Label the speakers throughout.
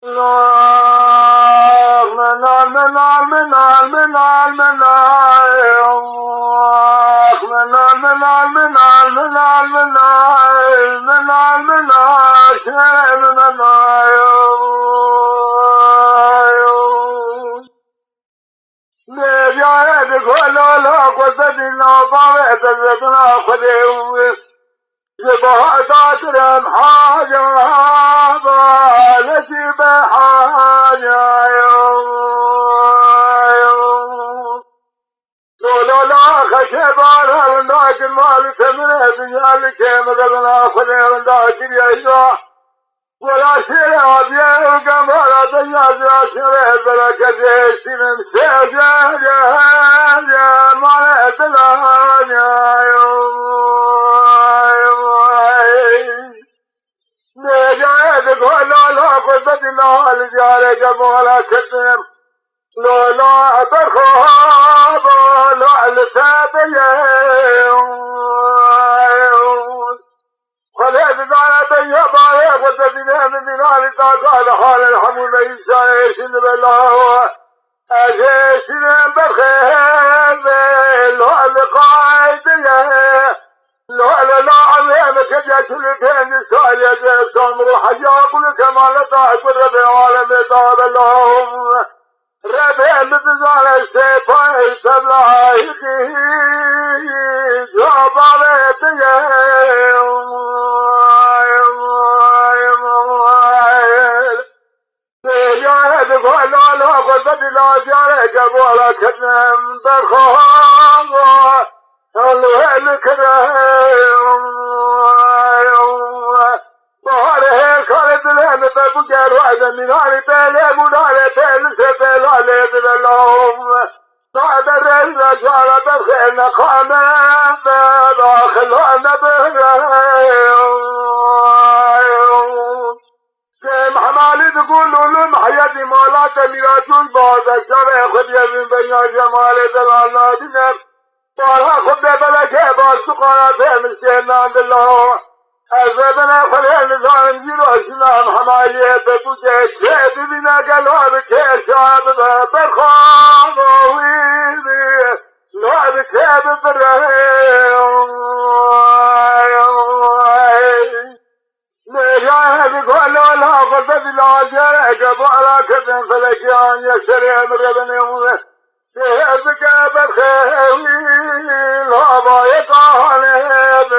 Speaker 1: منال منال منال منال منال منال منال منال منال منال منال منال شعر منال می‌جاید گلالا قصدنا باید زدنا خدیو زبادات رم حاجم بالتي بحاجة لولا خشبار هنداك المال تمنى بجالك مدلنا خذي هنداك يا ولا شيء أبيع وقمر دنيا زراشة بركة سنم سجى ما تلاجا نجاید گلالا قصدنا الجار جمالا كتم لولا بخاب لعل سابيون خليت دارة يبايا قصدنا من دينار قال حال الحمود عيسى يشن بالله أجيشن بخير لعل قايدية لا لا عمينا كجاش لكين سايد سامر حياق لكمال طاعب ربي عالم طاب اللهم ربي مبزال السيفان سبلايكي جابالتي سيجاهد قولا لا قصد لا جارك بولا كتنم برخوام الله الكريم بهاره خالد لهم ببجر وعد من علي بله منال بل سبل علي باللهم بعد الرجل جار بالخير نقامة داخل النبي كم حمالي تقول لهم حياتي مالات ميراجون بعض الشرع خذ يزن بين جمال دلال نادنم بارها خود بلکه باز تو قاناته مسکن ناند الله از بدن خلیل نظام جیر و شنام حمایه بپوچه چه ببینه گلاب که شاب برخواب ویدی لعب که ببره نجاهد گلالا قصد لاجره کبارا کدن فلکیان یکسری امربن امونه شهدك بالخيل هذا يطالب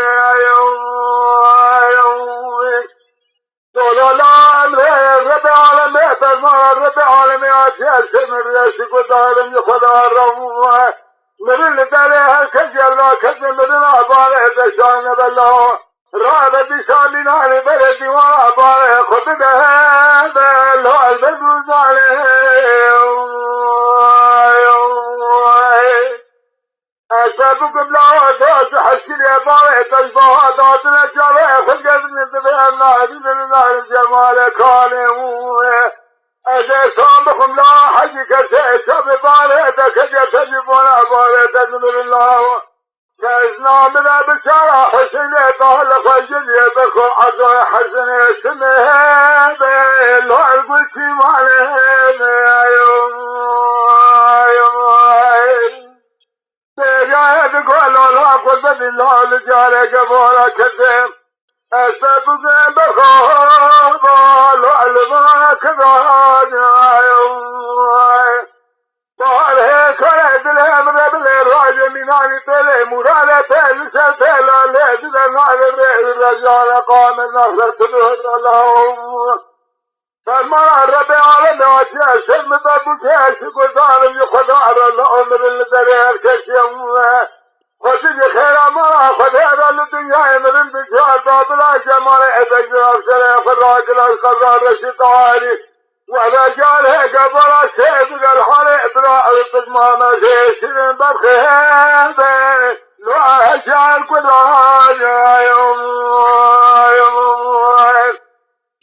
Speaker 1: لا أمر رب العالمين تزمر رب العالمين أشياء سمر يشك ودارم يخدا الرموة من اللي تليها كجر لا كجر من الأبارة تشان بالله راد بشامنا لبلدي وأبارة خذ بهذا لا البدوز عليه أسابكم لا أدوس حسين يا باري تجبها داتنا جاري خلقت من تبعنا عدنا لنا الجمال كانوا أسابكم لا حجك سيسا بباري تكجا تجبنا باري تجمل الله كأسنا من بشارة حسين يتهلق الجنية بخو عزو حسن اسمه بالله القلسي مالين سيجاهد قولا قصد الله لجارك بولا كذب أسبق بخوض لعلما كذاجا طاله كرد لهم رب الراج من عن تله مرالة تلسة لا لذل نعل الرجال قام النخلة تبهد اللهم فالمرأة رب العالمين وشيء سلم بابك شكو يخدار الأمر الدرير كشيم خسج خير مرأة خدار الدنيا من بشار بابلا جمال ابجراب سلام فراجل القرار الشطاري ورجال قبر السيد الحال إبراء القدمة سيسر بخير لو أشعر قدران يوم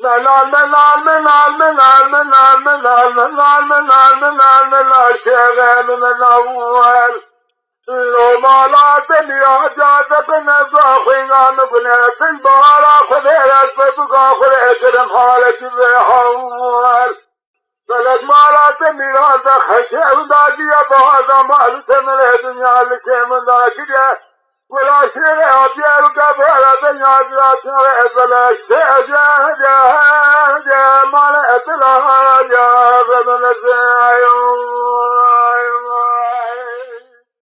Speaker 1: منال منال منال منال منال منال منال منال منال منال شيخ من الأول لو ما لا دنيا جادت نزاخينا نبنى في البارة خذيرت فتقا خذيرت حالة الرحول میراث خشم دادی باز مال تمل دنیا لکه من داشته ولا شيء أبيض كبر الدنيا جات ولا شيء جا مال أطلع جا بدل سايو